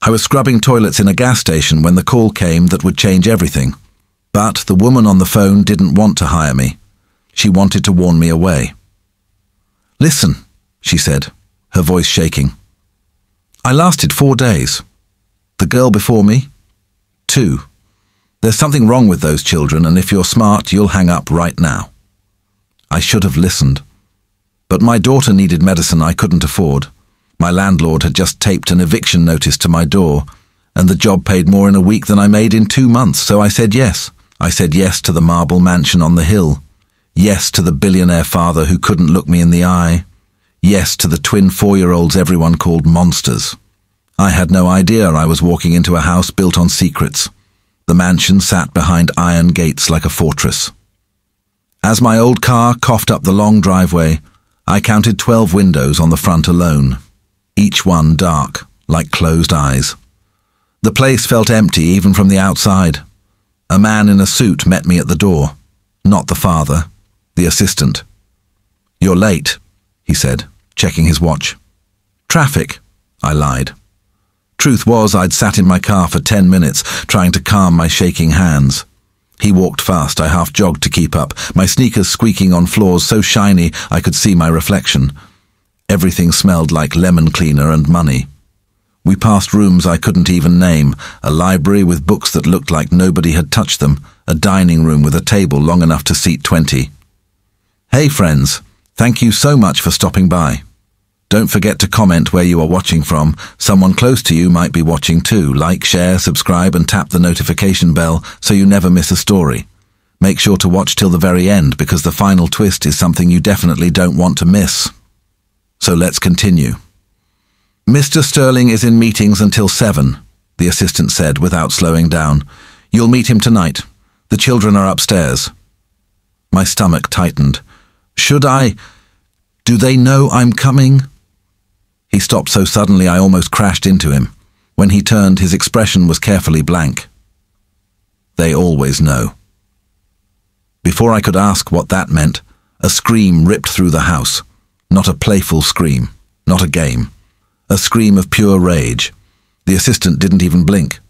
I was scrubbing toilets in a gas station when the call came that would change everything. But the woman on the phone didn't want to hire me. She wanted to warn me away. "Listen," she said, her voice shaking. "I lasted 4 days. The girl before me, 2. There's something wrong with those children, and if you're smart, you'll hang up right now." I should have listened. But my daughter needed medicine I couldn't afford. My landlord had just taped an eviction notice to my door, and the job paid more in a week than I made in 2 months, so I said yes. I said yes to the marble mansion on the hill. Yes to the billionaire father who couldn't look me in the eye. Yes to the twin 4-year-olds everyone called monsters. I had no idea I was walking into a house built on secrets. The mansion sat behind iron gates like a fortress. As my old car coughed up the long driveway, I counted 12 windows on the front alone, each one dark, like closed eyes. The place felt empty even from the outside. A man in a suit met me at the door. Not the father, the assistant. "You're late," he said, checking his watch. "Traffic," I lied. Truth was, I'd sat in my car for 10 minutes, trying to calm my shaking hands. He walked fast. I half-jogged to keep up, my sneakers squeaking on floors so shiny I could see my reflection. Everything smelled like lemon cleaner and money. We passed rooms I couldn't even name, a library with books that looked like nobody had touched them, a dining room with a table long enough to seat 20. "Hey friends, thank you so much for stopping by. Don't forget to comment where you are watching from. Someone close to you might be watching too. Like, share, subscribe and tap the notification bell so you never miss a story. Make sure to watch till the very end because the final twist is something you definitely don't want to miss. So let's continue. "Mr. Sterling is in meetings until 7, the assistant said without slowing down. "You'll meet him tonight. The children are upstairs." My stomach tightened. Do they know I'm coming?" He stopped so suddenly I almost crashed into him. When he turned, his expression was carefully blank. "They always know." Before I could ask what that meant, a scream ripped through the house. Not a playful scream, not a game. A scream of pure rage. The assistant didn't even blink.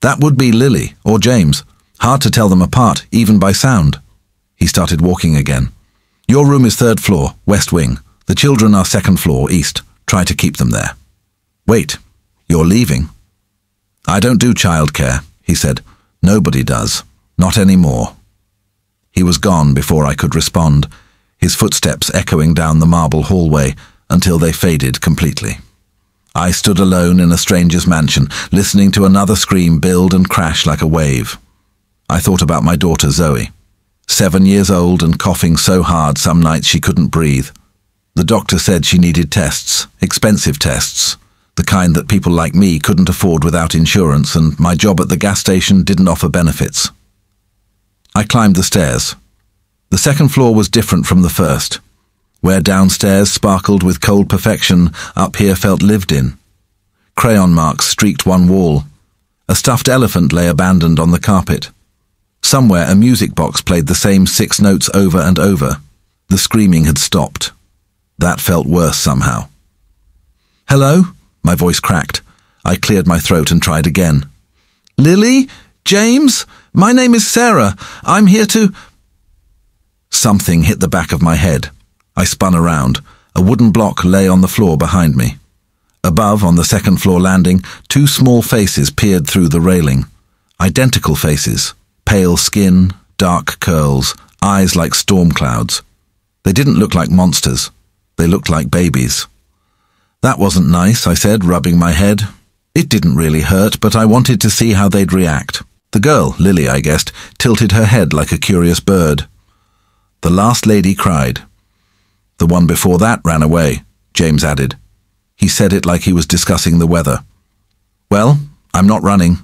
That would be Lily or James. Hard to tell them apart, even by sound. He started walking again. "Your room is 3rd floor, west wing. The children are 2nd floor, east. Try to keep them there." "Wait, you're leaving?" "I don't do childcare," he said. "Nobody does. Not anymore." He was gone before I could respond, his footsteps echoing down the marble hallway until they faded completely. I stood alone in a stranger's mansion, listening to another scream build and crash like a wave. I thought about my daughter Zoe, 7 years old and coughing so hard some nights she couldn't breathe. The doctor said she needed tests, expensive tests, the kind that people like me couldn't afford without insurance, and my job at the gas station didn't offer benefits. I climbed the stairs. The 2nd floor was different from the 1st. Where downstairs sparkled with cold perfection, up here felt lived in. Crayon marks streaked one wall. A stuffed elephant lay abandoned on the carpet. Somewhere a music box played the same 6 notes over and over. The screaming had stopped. That felt worse somehow. "Hello?" My voice cracked. I cleared my throat and tried again. "Lily? James? My name is Sarah. I'm here to—" Something hit the back of my head. I spun around. A wooden block lay on the floor behind me. Above, on the 2nd floor landing, 2 small faces peered through the railing. Identical faces. Pale skin, dark curls, eyes like storm clouds. They didn't look like monsters. They looked like babies. "That wasn't nice," I said, rubbing my head. It didn't really hurt, but I wanted to see how they'd react. The girl, Lily, I guessed, tilted her head like a curious bird. The last lady cried. "The one before that ran away," James added. He said it like he was discussing the weather. "Well, I'm not running."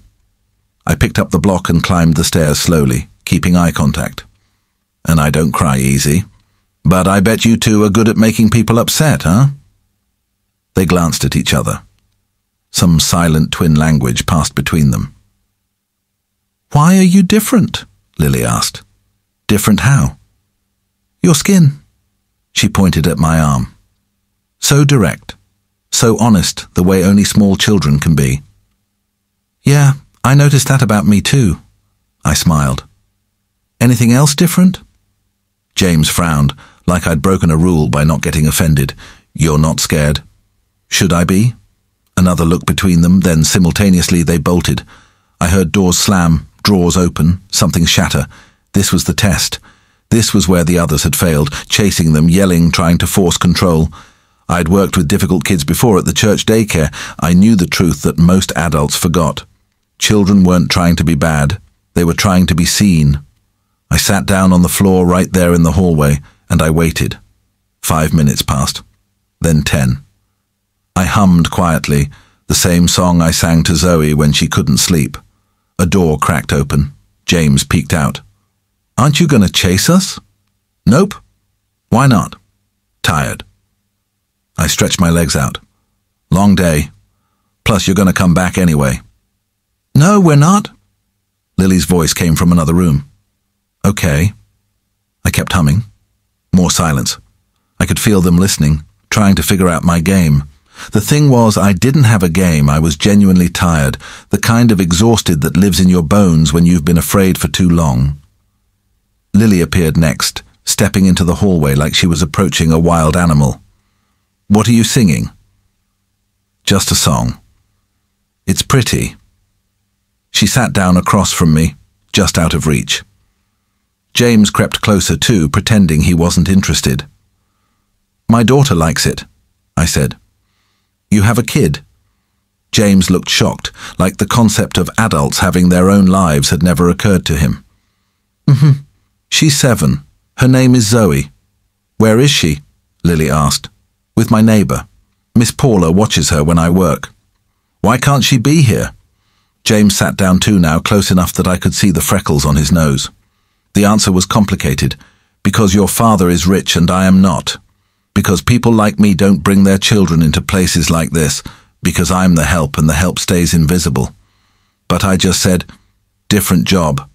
I picked up the block and climbed the stairs slowly, keeping eye contact. And I don't cry easy. "But I bet you two are good at making people upset, huh?" They glanced at each other. Some silent twin language passed between them. "Why are you different?" Lily asked. "Different how?" "Your skin." She pointed at my arm. So direct, so honest, the way only small children can be. Yeah, I noticed that about me too. I smiled. Anything else different? James frowned, like I'd broken a rule by not getting offended. You're not scared. Should I be? Another look between them, then simultaneously they bolted. I heard doors slam, drawers open, something shatter. This was the test. This was where the others had failed, chasing them, yelling, trying to force control. I'd worked with difficult kids before at the church daycare. I knew the truth that most adults forgot. Children weren't trying to be bad. They were trying to be seen. I sat down on the floor right there in the hallway, and I waited. 5 minutes passed. Then 10. I hummed quietly, the same song I sang to Zoe when she couldn't sleep. A door cracked open. James peeked out. Aren't you going to chase us? Nope. Why not? Tired. I stretched my legs out. Long day. Plus you're going to come back anyway. No, we're not. Lily's voice came from another room. Okay. I kept humming. More silence. I could feel them listening, trying to figure out my game. The thing was, I didn't have a game. I was genuinely tired, the kind of exhausted that lives in your bones when you've been afraid for too long. Lily appeared next, stepping into the hallway like she was approaching a wild animal. What are you singing? Just a song. It's pretty. She sat down across from me, just out of reach. James crept closer too, pretending he wasn't interested. My daughter likes it, I said. You have a kid? James looked shocked, like the concept of adults having their own lives had never occurred to him. She's 7. Her name is Zoe. Where is she? Lily asked. With my neighbour. Miss Paula watches her when I work. Why can't she be here? James sat down too now, close enough that I could see the freckles on his nose. The answer was complicated. Because your father is rich and I am not. Because people like me don't bring their children into places like this. Because I'm the help and the help stays invisible. But I just said, different job.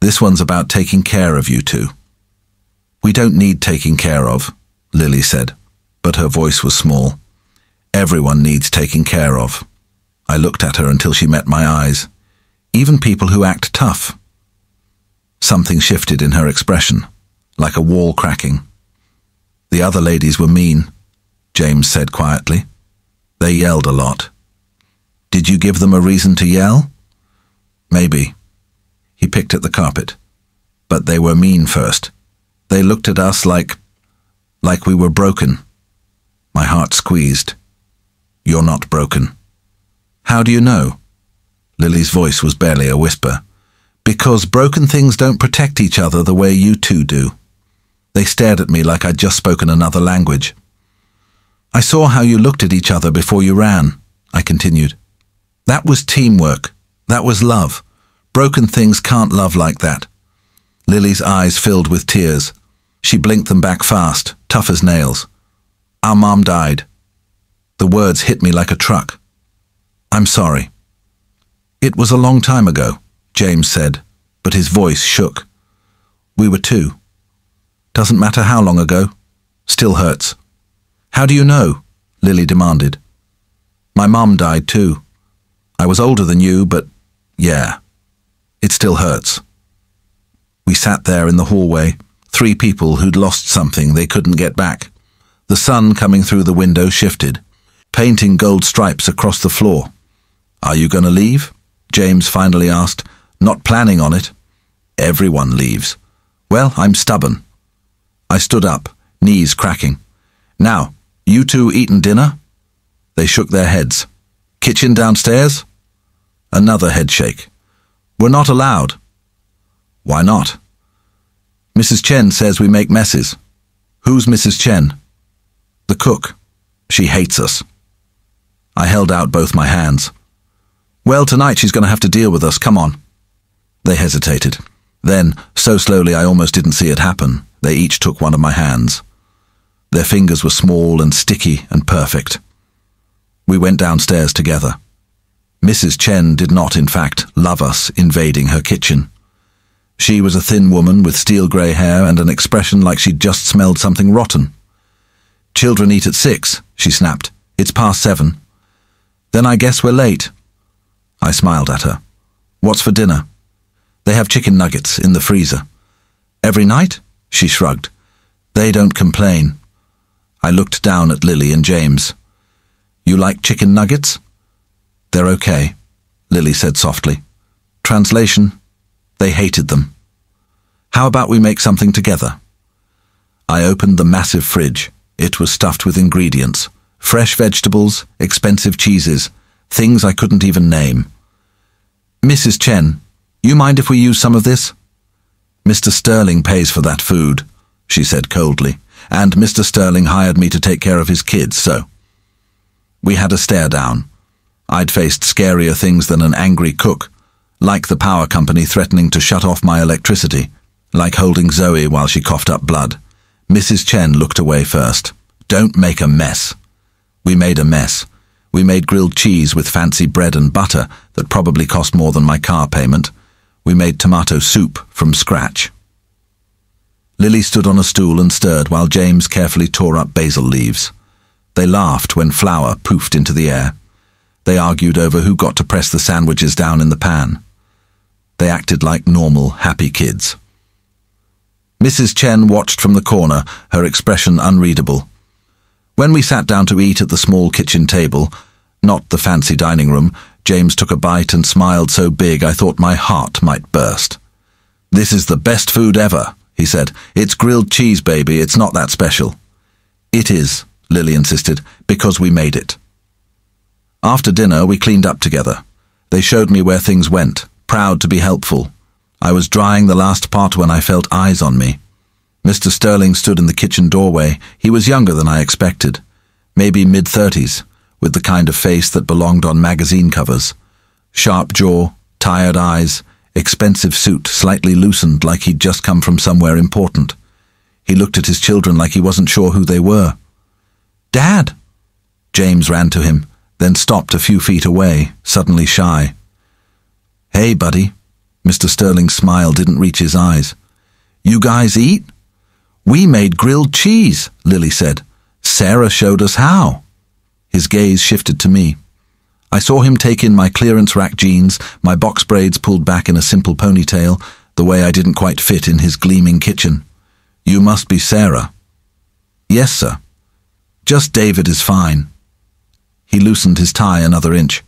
This one's about taking care of you two. We don't need taking care of, Lily said, but her voice was small. Everyone needs taking care of. I looked at her until she met my eyes. Even people who act tough. Something shifted in her expression, like a wall cracking. The other ladies were mean, James said quietly. They yelled a lot. Did you give them a reason to yell? Maybe. He picked at the carpet. But they were mean first. They looked at us like we were broken. My heart squeezed. You're not broken. How do you know? Lily's voice was barely a whisper. Because broken things don't protect each other the way you two do. They stared at me like I'd just spoken another language. I saw how you looked at each other before you ran, I continued. That was teamwork. That was love. Broken things can't love like that. Lily's eyes filled with tears. She blinked them back fast, tough as nails. Our mom died. The words hit me like a truck. I'm sorry. It was a long time ago, James said, but his voice shook. We were 2. Doesn't matter how long ago. Still hurts. How do you know? Lily demanded. My mom died too. I was older than you, but yeah. It still hurts. We sat there in the hallway, 3 people who'd lost something they couldn't get back. The sun coming through the window shifted, painting gold stripes across the floor. Are you going to leave? James finally asked, not planning on it. Everyone leaves. Well, I'm stubborn. I stood up, knees cracking. Now, you 2 eaten dinner? They shook their heads. Kitchen downstairs? Another head shake. We're not allowed. Why not? Mrs. Chen says we make messes. Who's Mrs. Chen? The cook. She hates us. I held out both my hands. Well, tonight she's going to have to deal with us. Come on. They hesitated. Then, so slowly I almost didn't see it happen, they each took one of my hands. Their fingers were small and sticky and perfect. We went downstairs together. Mrs. Chen did not, in fact, love us invading her kitchen. She was a thin woman with steel-grey hair and an expression like she'd just smelled something rotten. Children eat at 6, she snapped. It's past 7. Then I guess we're late. I smiled at her. What's for dinner? They have chicken nuggets in the freezer. Every night? She shrugged. They don't complain. I looked down at Lily and James. You like chicken nuggets? They're okay, Lily said softly. Translation, they hated them. How about we make something together? I opened the massive fridge. It was stuffed with ingredients. Fresh vegetables, expensive cheeses, things I couldn't even name. Mrs. Chen, you mind if we use some of this? Mr. Sterling pays for that food, she said coldly, and Mr. Sterling hired me to take care of his kids, so. We had a stare down. I'd faced scarier things than an angry cook, like the power company threatening to shut off my electricity, like holding Zoe while she coughed up blood. Mrs. Chen looked away first. Don't make a mess. We made a mess. We made grilled cheese with fancy bread and butter that probably cost more than my car payment. We made tomato soup from scratch. Lily stood on a stool and stirred while James carefully tore up basil leaves. They laughed when flour poofed into the air. They argued over who got to press the sandwiches down in the pan. They acted like normal, happy kids. Mrs. Chen watched from the corner, her expression unreadable. When we sat down to eat at the small kitchen table, not the fancy dining room, James took a bite and smiled so big I thought my heart might burst. This is the best food ever, he said. It's grilled cheese, baby. It's not that special. It is, Lily insisted, because we made it. After dinner, we cleaned up together. They showed me where things went, proud to be helpful. I was drying the last pot when I felt eyes on me. Mr. Sterling stood in the kitchen doorway. He was younger than I expected, maybe mid-30s, with the kind of face that belonged on magazine covers. Sharp jaw, tired eyes, expensive suit slightly loosened like he'd just come from somewhere important. He looked at his children like he wasn't sure who they were. Dad! James ran to him, then stopped a few feet away, suddenly shy. Hey, buddy. Mr. Sterling's smile didn't reach his eyes. You guys eat? We made grilled cheese, Lily said. Sarah showed us how. His gaze shifted to me. I saw him take in my clearance rack jeans, my box braids pulled back in a simple ponytail, the way I didn't quite fit in his gleaming kitchen. You must be Sarah. Yes, sir. Just David is fine. He loosened his tie another inch.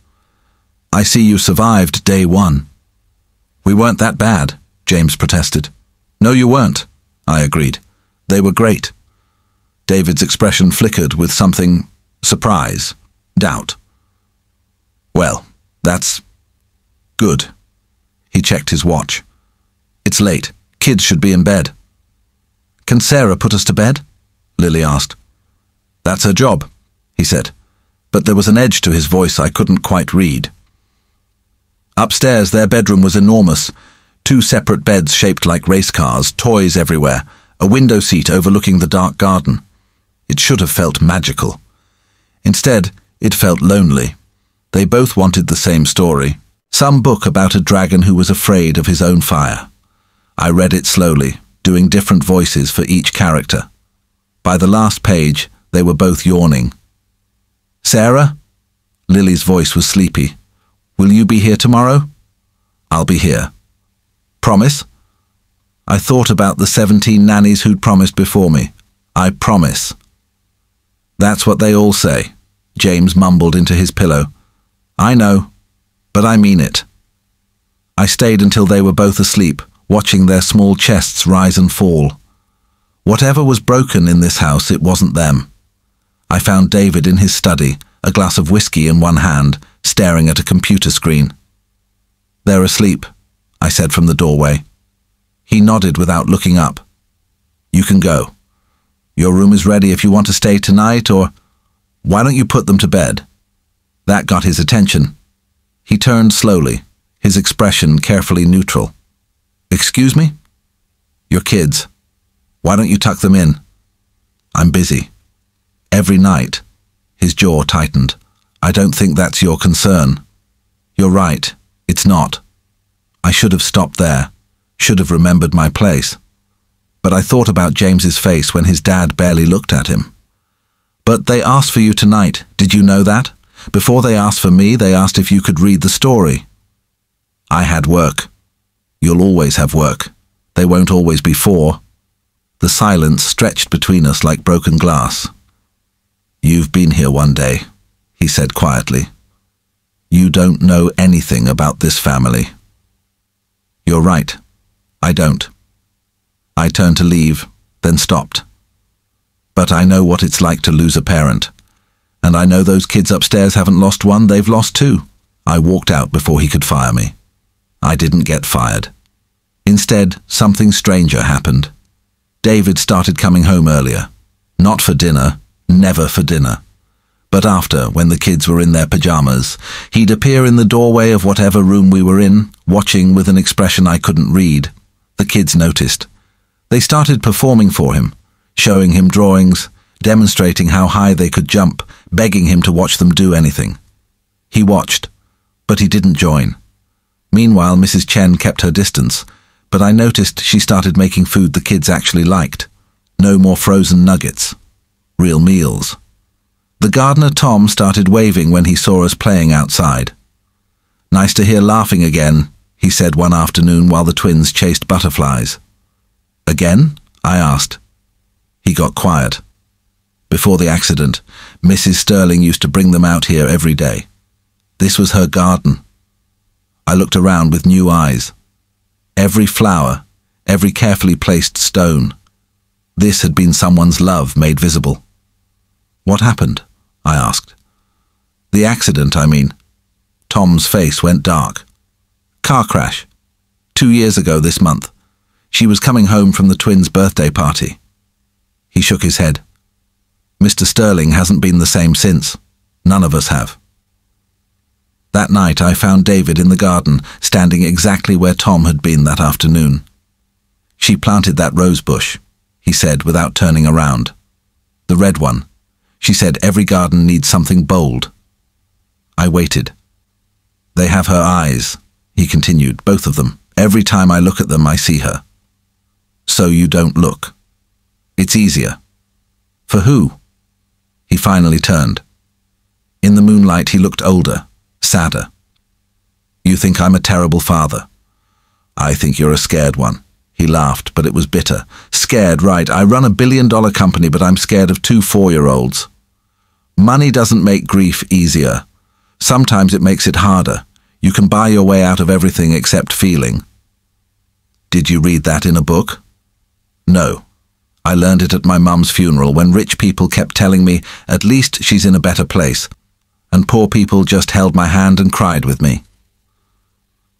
I see you survived day one. We weren't that bad, James protested. No, you weren't, I agreed. They were great. David's expression flickered with something, surprise, doubt. Well, that's good. He checked his watch. It's late. Kids should be in bed. Can Sarah put us to bed? Lily asked. That's her job, he said, but there was an edge to his voice I couldn't quite read. Upstairs, their bedroom was enormous. 2 separate beds shaped like race cars, toys everywhere, a window seat overlooking the dark garden. It should have felt magical. Instead, it felt lonely. They both wanted the same story, some book about a dragon who was afraid of his own fire. I read it slowly, doing different voices for each character. By the last page, they were both yawning. Sarah? Lily's voice was sleepy. Will you be here tomorrow? I'll be here. Promise? I thought about the 17 nannies who'd promised before me. I promise. That's what they all say, James mumbled into his pillow. I know, but I mean it. I stayed until they were both asleep, watching their small chests rise and fall. Whatever was broken in this house, it wasn't them. I found David in his study, a glass of whiskey in one hand, staring at a computer screen. They're asleep, I said from the doorway. He nodded without looking up. You can go. Your room is ready if you want to stay tonight, or why don't you put them to bed? That got his attention. He turned slowly, his expression carefully neutral. Excuse me? Your kids. Why don't you tuck them in? I'm busy. Every night. His jaw tightened. I don't think that's your concern. You're right. It's not. I should have stopped there. Should have remembered my place. But I thought about James's face when his dad barely looked at him. But they asked for you tonight. Did you know that? Before they asked for me, they asked if you could read the story. I had work. You'll always have work. They won't always be four. The silence stretched between us like broken glass. You've been here one day, he said quietly. You don't know anything about this family. You're right. I don't. I turned to leave, then stopped. But I know what it's like to lose a parent. And I know those kids upstairs haven't lost one, they've lost two. I walked out before he could fire me. I didn't get fired. Instead, something stranger happened. David started coming home earlier. Not for dinner, never for dinner. But after, when the kids were in their pajamas, he'd appear in the doorway of whatever room we were in, watching with an expression I couldn't read. The kids noticed. They started performing for him, showing him drawings, demonstrating how high they could jump, begging him to watch them do anything. He watched, but he didn't join. Meanwhile, Mrs. Chen kept her distance, but I noticed she started making food the kids actually liked. No more frozen nuggets. Real meals. The gardener Tom started waving when he saw us playing outside. Nice to hear laughing again, he said one afternoon while the twins chased butterflies. Again? I asked. He got quiet. Before the accident, Mrs. Sterling used to bring them out here every day. This was her garden. I looked around with new eyes. Every flower, every carefully placed stone. This had been someone's love made visible. What happened? I asked. The accident, I mean. Tom's face went dark. Car crash. 2 years ago this month. She was coming home from the twins' birthday party. He shook his head. Mr. Sterling hasn't been the same since. None of us have. That night I found David in the garden, standing exactly where Tom had been that afternoon. She planted that rose bush, he said without turning around. The red one. She said every garden needs something bold. I waited. They have her eyes, he continued, both of them. Every time I look at them, I see her. So you don't look. It's easier. For who? He finally turned. In the moonlight, he looked older, sadder. You think I'm a terrible father. I think you're a scared one. He laughed, but it was bitter. Scared, right. I run $1 billion company, but I'm scared of 2 4-year-olds. Money doesn't make grief easier. Sometimes it makes it harder. You can buy your way out of everything except feeling. Did you read that in a book? No. I learned it at my mum's funeral when rich people kept telling me, at least she's in a better place, and poor people just held my hand and cried with me.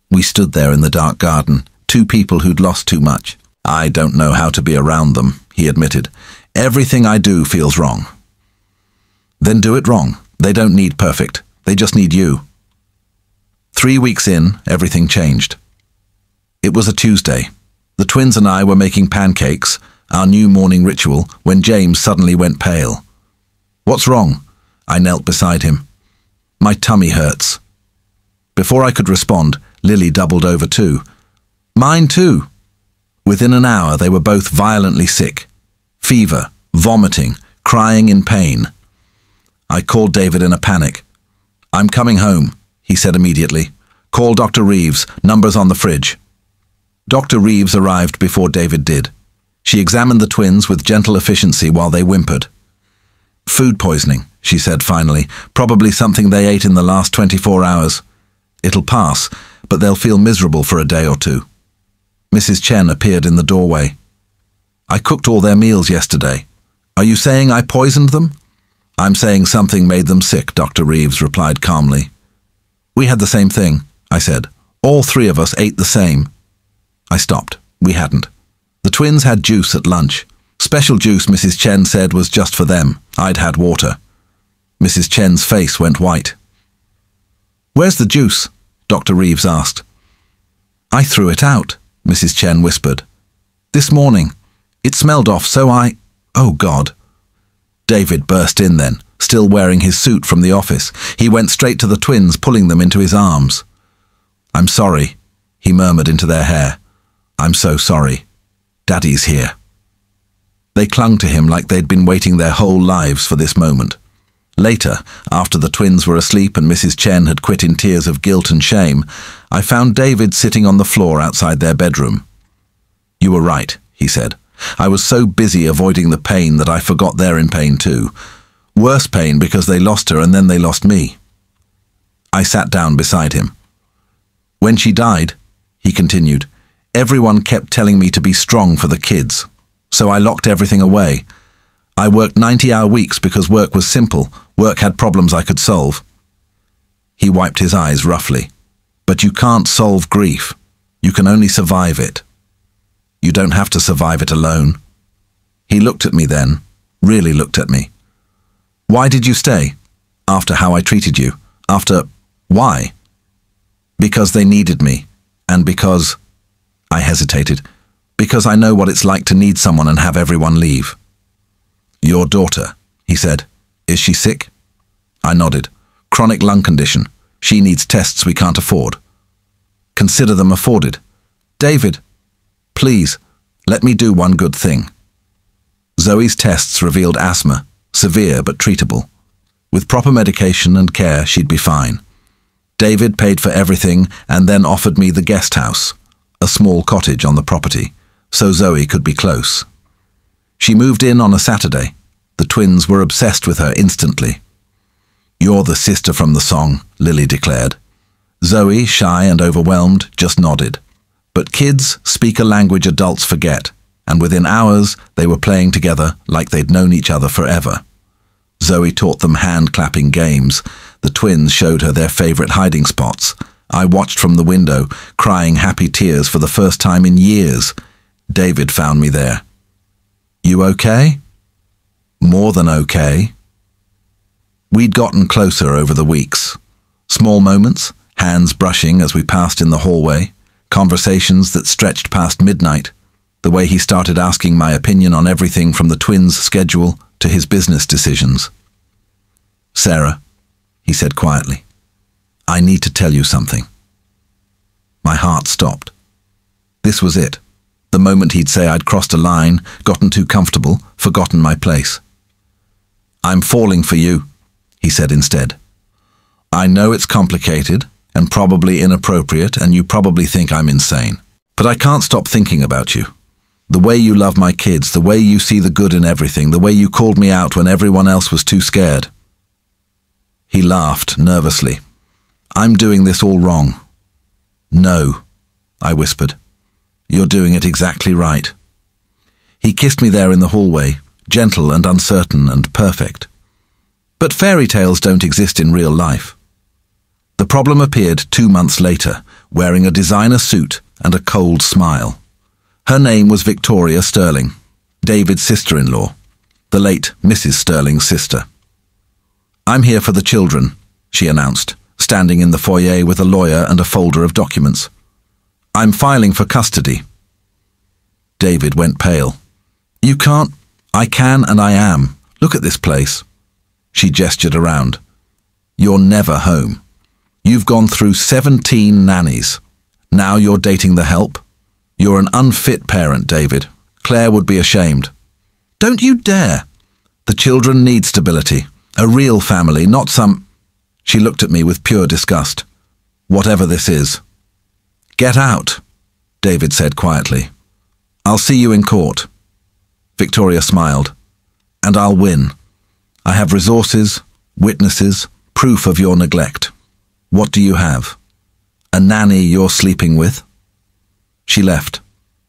We stood there in the dark garden, 2 people who'd lost too much. I don't know how to be around them, he admitted. Everything I do feels wrong. Then do it wrong. They don't need perfect. They just need you. 3 weeks in, everything changed. It was a Tuesday. The twins and I were making pancakes, our new morning ritual, when James suddenly went pale. What's wrong? I knelt beside him. My tummy hurts. Before I could respond, Lily doubled over too. Mine too. Within an hour, they were both violently sick. Fever, vomiting, crying in pain. I called David in a panic. I'm coming home, he said immediately. Call Dr. Reeves, numbers on the fridge. Dr. Reeves arrived before David did. She examined the twins with gentle efficiency while they whimpered. Food poisoning, she said finally, probably something they ate in the last 24 hours. It'll pass, but they'll feel miserable for a day or two. Mrs. Chen appeared in the doorway. I cooked all their meals yesterday. Are you saying I poisoned them? I'm saying something made them sick, Dr. Reeves replied calmly. We had the same thing, I said. All 3 of us ate the same. I stopped. We hadn't. The twins had juice at lunch. Special juice, Mrs. Chen said, was just for them. I'd had water. Mrs. Chen's face went white. Where's the juice? Dr. Reeves asked. I threw it out, Mrs. Chen whispered. This morning. It smelled off, so I... Oh, God. David burst in then, still wearing his suit from the office. He went straight to the twins, pulling them into his arms. I'm sorry, he murmured into their hair. I'm so sorry. Daddy's here. They clung to him like they'd been waiting their whole lives for this moment. Later, after the twins were asleep and Mrs. Chen had quit in tears of guilt and shame, I found David sitting on the floor outside their bedroom. "You were right," he said. "I was so busy avoiding the pain that I forgot they're in pain too. Worse pain because they lost her and then they lost me." I sat down beside him. "When she died," he continued, "everyone kept telling me to be strong for the kids, so I locked everything away. I worked 90-hour weeks because work was simple. Work had problems I could solve." He wiped his eyes roughly. "But you can't solve grief. You can only survive it. You don't have to survive it alone." He looked at me then, really looked at me. "Why did you stay? After how I treated you? After... why?" "Because they needed me. And because..." I hesitated. "Because I know what it's like to need someone and have everyone leave." "Your daughter," he said. "Is she sick?" I nodded. "Chronic lung condition. She needs tests we can't afford." "Consider them afforded." "David, please, let me do one good thing." Zoe's tests revealed asthma, severe but treatable. With proper medication and care, she'd be fine. David paid for everything and then offered me the guest house, a small cottage on the property, so Zoe could be close. She moved in on a Saturday. The twins were obsessed with her instantly. "You're the sister from the song," Lily declared. Zoe, shy and overwhelmed, just nodded. But kids speak a language adults forget, and within hours they were playing together like they'd known each other forever. Zoe taught them hand-clapping games. The twins showed her their favorite hiding spots. I watched from the window, crying happy tears for the first time in years. David found me there. "You okay?" "More than okay." We'd gotten closer over the weeks. Small moments, hands brushing as we passed in the hallway, conversations that stretched past midnight, the way he started asking my opinion on everything from the twins' schedule to his business decisions. "Sarah," he said quietly, "I need to tell you something." My heart stopped. This was it. The moment he'd say I'd crossed a line, gotten too comfortable, forgotten my place. "I'm falling for you," he said instead. "I know it's complicated and probably inappropriate, and you probably think I'm insane. But I can't stop thinking about you. The way you love my kids, the way you see the good in everything, the way you called me out when everyone else was too scared." He laughed nervously. "I'm doing this all wrong." "No," I whispered. "You're doing it exactly right." He kissed me there in the hallway, gentle and uncertain and perfect. But fairy tales don't exist in real life. The problem appeared 2 months later, wearing a designer suit and a cold smile. Her name was Victoria Sterling, David's sister-in-law, the late Mrs. Sterling's sister. "I'm here for the children," she announced, standing in the foyer with a lawyer and a folder of documents. "I'm filing for custody." David went pale. "You can't." "I can and I am. Look at this place." She gestured around. "You're never home. You've gone through 17 nannies. Now you're dating the help. You're an unfit parent, David. Claire would be ashamed." "Don't you dare." "The children need stability. A real family, not some..." She looked at me with pure disgust. "Whatever this is." "Get out," David said quietly. "I'll see you in court." Victoria smiled. "And I'll win. I have resources, witnesses, proof of your neglect. What do you have? A nanny you're sleeping with?" She left.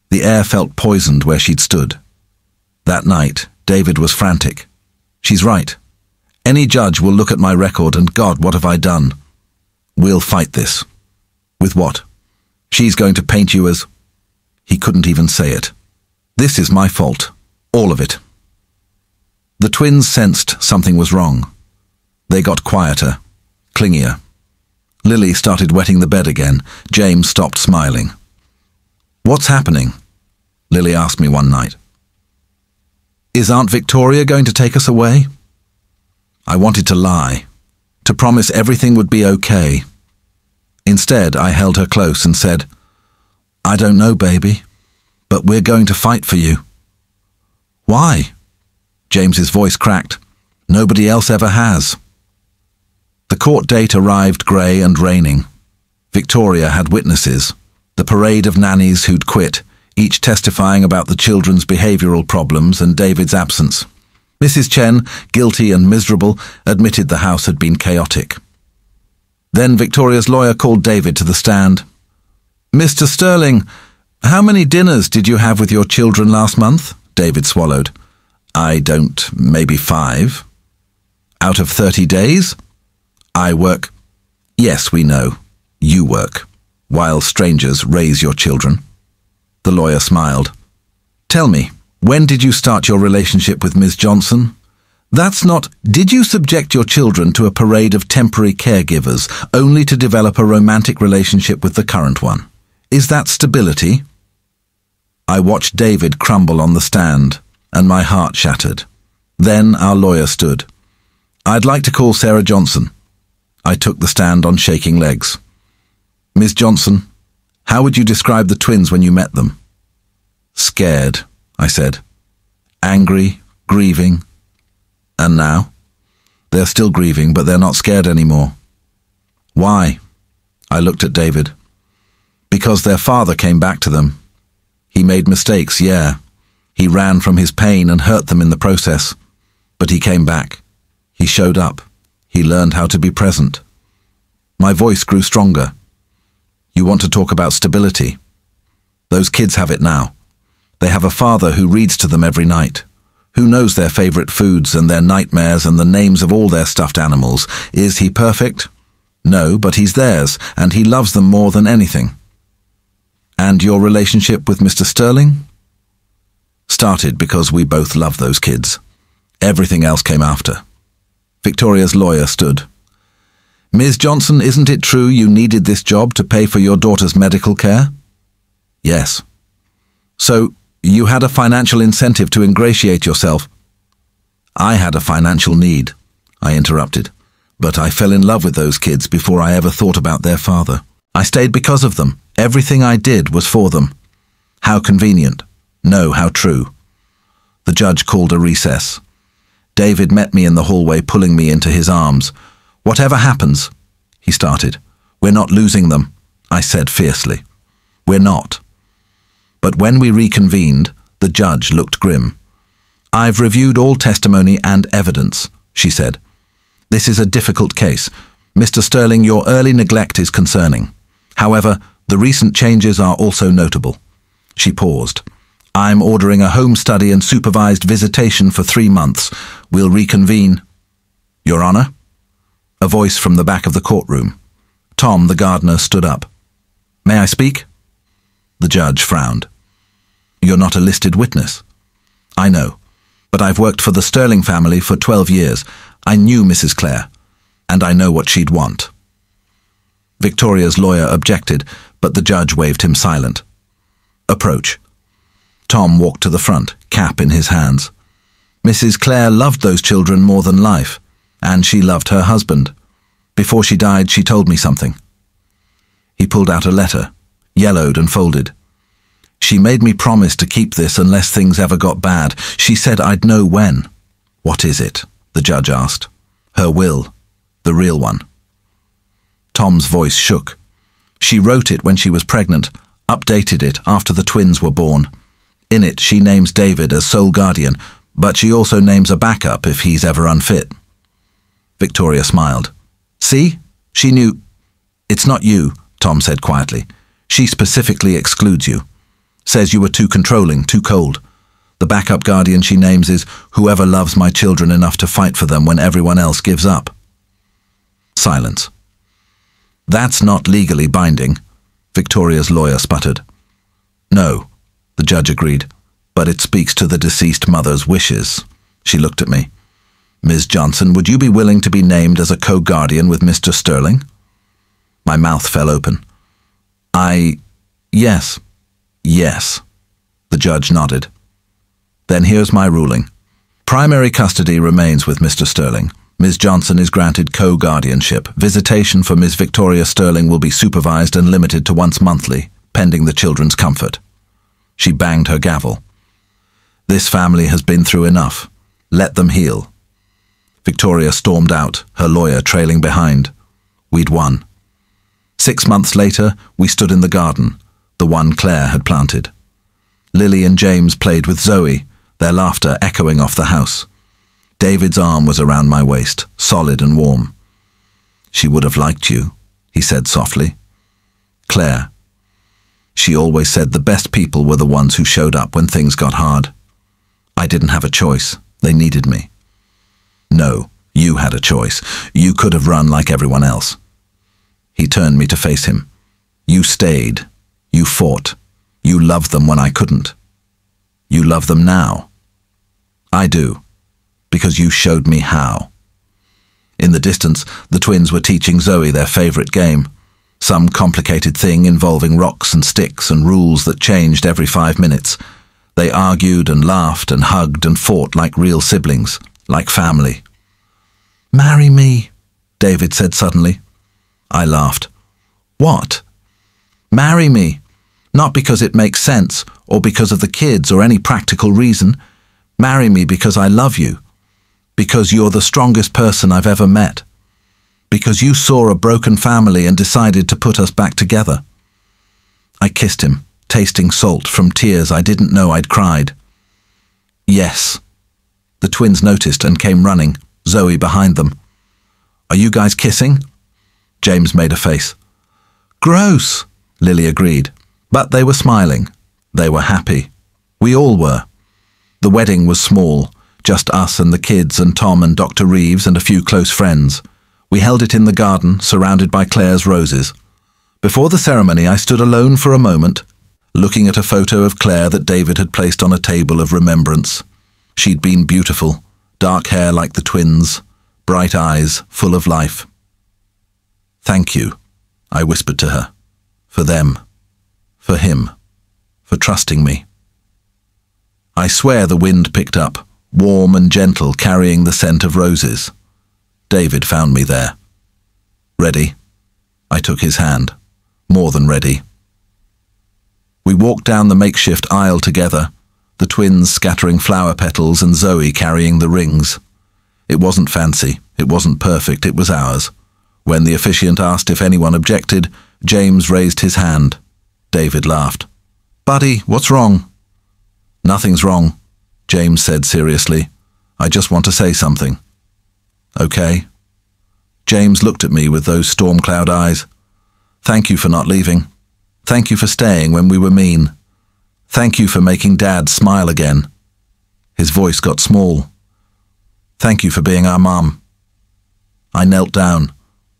The air felt poisoned where she'd stood. That night, David was frantic. "She's right. Any judge will look at my record and, God, what have I done? We'll fight this." "With what?" "She's going to paint you as..." He couldn't even say it. "This is my fault. All of it." The twins sensed something was wrong. They got quieter, clingier. Lily started wetting the bed again. James stopped smiling. "What's happening?" Lily asked me one night. "Is Aunt Victoria going to take us away?" I wanted to lie, to promise everything would be okay. Instead, I held her close and said, "I don't know, baby, but we're going to fight for you." "Why?" James's voice cracked. "Nobody else ever has." The court date arrived grey and raining. Victoria had witnesses, the parade of nannies who'd quit, each testifying about the children's behavioural problems and David's absence. Mrs. Chen, guilty and miserable, admitted the house had been chaotic. Then Victoria's lawyer called David to the stand. "Mr. Sterling, how many dinners did you have with your children last month?" David swallowed. Maybe 5. "Out of 30 days?" "I work." "Yes, we know. You work, while strangers raise your children." The lawyer smiled. "Tell me, when did you start your relationship with Ms. Johnson?" Did you subject your children to a parade of temporary caregivers only to develop a romantic relationship with the current one? Is that stability?" I watched David crumble on the stand, and my heart shattered. Then our lawyer stood. "I'd like to call Sarah Johnson." I took the stand on shaking legs. "Ms. Johnson, how would you describe the twins when you met them?" "Scared," I said. "Angry, grieving. And now?" "They're still grieving, but they're not scared anymore." "Why?" I looked at David. "Because their father came back to them. He made mistakes, yeah. He ran from his pain and hurt them in the process. But he came back. He showed up. He learned how to be present." My voice grew stronger. "You want to talk about stability? Those kids have it now. They have a father who reads to them every night, who knows their favorite foods and their nightmares and the names of all their stuffed animals. Is he perfect? No, but he's theirs, and he loves them more than anything." "And your relationship with Mr. Sterling?" "Started because we both love those kids. Everything else came after." Victoria's lawyer stood. "Ms. Johnson, isn't it true you needed this job to pay for your daughter's medical care?" "Yes." "So you had a financial incentive to ingratiate yourself?" "I had a financial need," I interrupted. "But I fell in love with those kids before I ever thought about their father. I stayed because of them. Everything I did was for them." How convenient. No, how true. The judge called a recess. David met me in the hallway, pulling me into his arms. "Whatever happens," he started. "We're not losing them," I said fiercely. "We're not." But when we reconvened, the judge looked grim. "I've reviewed all testimony and evidence," she said. "This is a difficult case. Mr. Sterling, your early neglect is concerning. However, the recent changes are also notable." She paused. "I'm ordering a home study and supervised visitation for 3 months. We'll reconvene." "Your Honor?" A voice from the back of the courtroom. Tom, the gardener, stood up. "May I speak?" The judge frowned. "You're not a listed witness." "I know, but I've worked for the Sterling family for 12 years. I knew Mrs. Clare, and I know what she'd want." Victoria's lawyer objected, but the judge waved him silent. "Approach." Tom walked to the front, cap in his hands. "Mrs. Clare loved those children more than life, and she loved her husband. Before she died, she told me something." He pulled out a letter, yellowed and folded. "She made me promise to keep this unless things ever got bad. She said I'd know when." "What is it?" the judge asked. "Her will, the real one." Tom's voice shook. "She wrote it when she was pregnant, updated it after the twins were born. In it, she names David as sole guardian, but she also names a backup if he's ever unfit." Victoria smiled. "See? She knew." "It's not you," Tom said quietly. "She specifically excludes you. Says you were too controlling, too cold. The backup guardian she names is whoever loves my children enough to fight for them when everyone else gives up." Silence. "That's not legally binding," Victoria's lawyer sputtered. "No," the judge agreed, "but it speaks to the deceased mother's wishes." She looked at me. "Ms. Johnson, would you be willing to be named as a co-guardian with Mr. Sterling?" My mouth fell open. Yes. Yes." The judge nodded. "Then here's my ruling. Primary custody remains with Mr. Sterling. Ms. Johnson is granted co-guardianship. Visitation for Ms. Victoria Sterling will be supervised and limited to once monthly, pending the children's comfort." She banged her gavel. "This family has been through enough. Let them heal." Victoria stormed out, her lawyer trailing behind. We'd won. 6 months later, we stood in the garden, the one Claire had planted. Lily and James played with Zoe, their laughter echoing off the house. David's arm was around my waist, solid and warm. "She would have liked you," he said softly. "Claire. She always said the best people were the ones who showed up when things got hard. I didn't have a choice. They needed me." "No, you had a choice. You could have run like everyone else." He turned me to face him. "You stayed. You fought. You loved them when I couldn't. You love them now." "I do, because you showed me how." In the distance, the twins were teaching Zoe their favorite game, some complicated thing involving rocks and sticks and rules that changed every 5 minutes. They argued and laughed and hugged and fought like real siblings, like family. "Marry me," David said suddenly. I laughed. "What?" "Marry me. Not because it makes sense, or because of the kids, or any practical reason. Marry me because I love you. Because you're the strongest person I've ever met. Because you saw a broken family and decided to put us back together." I kissed him, tasting salt from tears I didn't know I'd cried. "Yes." The twins noticed and came running, Zoe behind them. "Are you guys kissing?" James made a face. "Gross," Lily agreed. But they were smiling. They were happy. We all were. The wedding was small, just us and the kids and Tom and Dr. Reeves and a few close friends. We held it in the garden, surrounded by Claire's roses. Before the ceremony, I stood alone for a moment, looking at a photo of Claire that David had placed on a table of remembrance. She'd been beautiful, dark hair like the twins, bright eyes, full of life. "Thank you," I whispered to her. "For them. For him. For trusting me." I swear the wind picked up, warm and gentle, carrying the scent of roses. David found me there. "Ready?" I took his hand. More than ready. We walked down the makeshift aisle together, the twins scattering flower petals and Zoe carrying the rings. It wasn't fancy, it wasn't perfect, it was ours. When the officiant asked if anyone objected, James raised his hand. David laughed. "Buddy, what's wrong?" "Nothing's wrong," James said seriously. "I just want to say something." "Okay." James looked at me with those storm cloud eyes. "Thank you for not leaving. Thank you for staying when we were mean. Thank you for making Dad smile again." His voice got small. "Thank you for being our mom." I knelt down,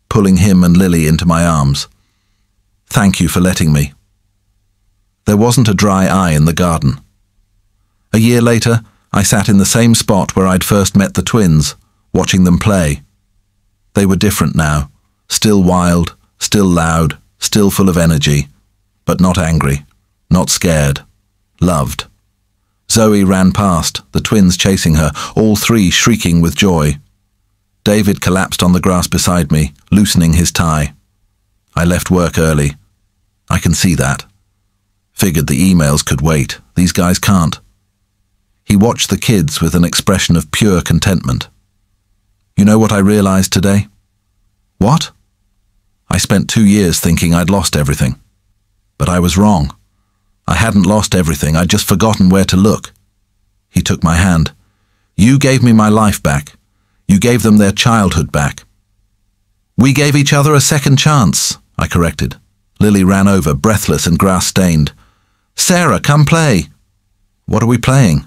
pulling him and Lily into my arms. "Thank you for letting me." There wasn't a dry eye in the garden. A year later, I sat in the same spot where I'd first met the twins, watching them play. They were different now, still wild, still loud, still full of energy, but not angry, not scared, loved. Zoe ran past, the twins chasing her, all three shrieking with joy. David collapsed on the grass beside me, loosening his tie. I left work early. I can see that. Figured the emails could wait. These guys can't. He watched the kids with an expression of pure contentment. "You know what I realized today?" "What?" "I spent 2 years thinking I'd lost everything. But I was wrong. I hadn't lost everything, I'd just forgotten where to look." He took my hand. "You gave me my life back. You gave them their childhood back." "We gave each other a second chance," I corrected. Lily ran over, breathless and grass-stained. "Sarah, come play." "What are we playing?"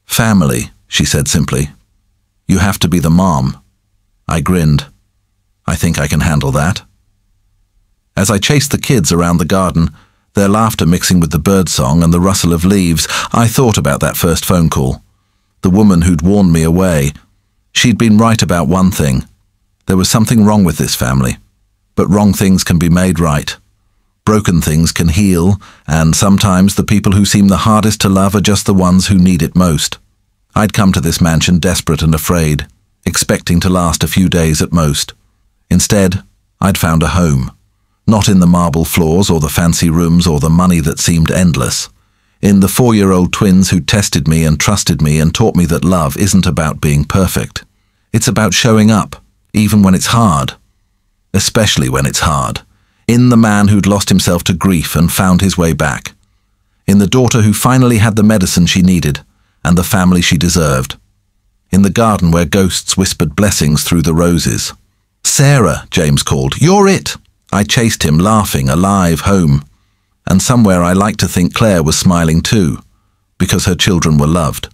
"Family," she said simply. "You have to be the mom." I grinned. "I think I can handle that." As I chased the kids around the garden, their laughter mixing with the birdsong and the rustle of leaves, I thought about that first phone call. The woman who'd warned me away. She'd been right about one thing. There was something wrong with this family. But wrong things can be made right. Broken things can heal, and sometimes the people who seem the hardest to love are just the ones who need it most. I'd come to this mansion desperate and afraid, expecting to last a few days at most. Instead, I'd found a home. Not in the marble floors or the fancy rooms or the money that seemed endless. In the 4-year-old twins who tested me and trusted me and taught me that love isn't about being perfect. It's about showing up, even when it's hard. Especially when it's hard. In the man who'd lost himself to grief and found his way back. In the daughter who finally had the medicine she needed, and the family she deserved. In the garden where ghosts whispered blessings through the roses. "Sarah," James called. "You're it!" I chased him, laughing, alive, home. And somewhere I like to think Claire was smiling too, because her children were loved.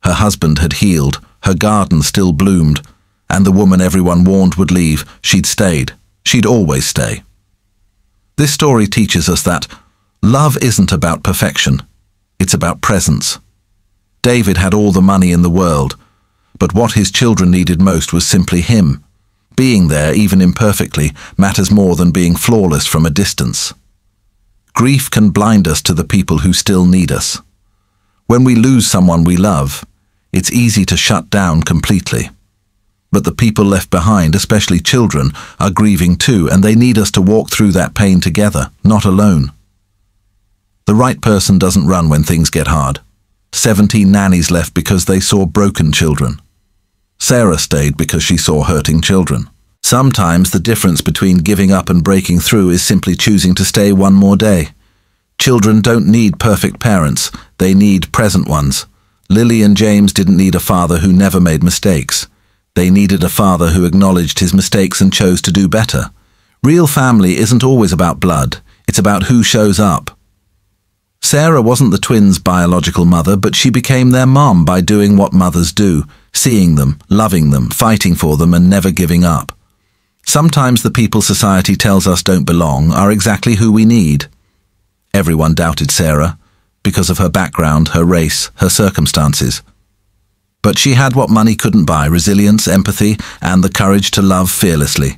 Her husband had healed, her garden still bloomed, and the woman everyone warned would leave, she'd stayed. She'd always stay. This story teaches us that love isn't about perfection. It's about presence. David had all the money in the world, but what his children needed most was simply him. Being there, even imperfectly, matters more than being flawless from a distance. Grief can blind us to the people who still need us. When we lose someone we love, it's easy to shut down completely. But the people left behind, especially children, are grieving too, and they need us to walk through that pain together, not alone. The right person doesn't run when things get hard. 17 nannies left because they saw broken children. Sarah stayed because she saw hurting children. Sometimes the difference between giving up and breaking through is simply choosing to stay one more day. Children don't need perfect parents, they need present ones. Lily and James didn't need a father who never made mistakes. They needed a father who acknowledged his mistakes and chose to do better. Real family isn't always about blood, it's about who shows up. Sarah wasn't the twins' biological mother, but she became their mom by doing what mothers do, seeing them, loving them, fighting for them, and never giving up. Sometimes the people society tells us don't belong are exactly who we need. Everyone doubted Sarah, because of her background, her race, her circumstances. But she had what money couldn't buy: resilience, empathy, and the courage to love fearlessly.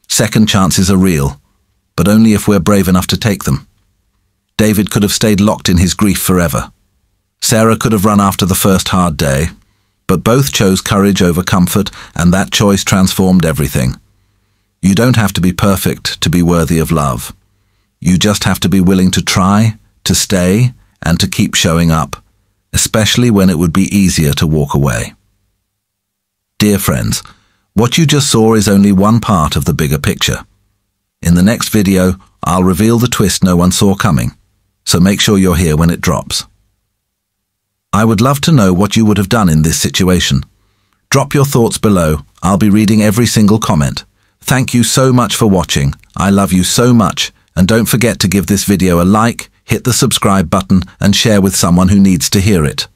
Second chances are real, but only if we're brave enough to take them. David could have stayed locked in his grief forever. Sarah could have run after the first hard day, but both chose courage over comfort, and that choice transformed everything. You don't have to be perfect to be worthy of love. You just have to be willing to try, to stay, and to keep showing up, especially when it would be easier to walk away. Dear friends, what you just saw is only one part of the bigger picture. In the next video, I'll reveal the twist no one saw coming, so make sure you're here when it drops. I would love to know what you would have done in this situation. Drop your thoughts below. I'll be reading every single comment. Thank you so much for watching. I love you so much, and don't forget to give this video a like, hit the subscribe button, and share with someone who needs to hear it.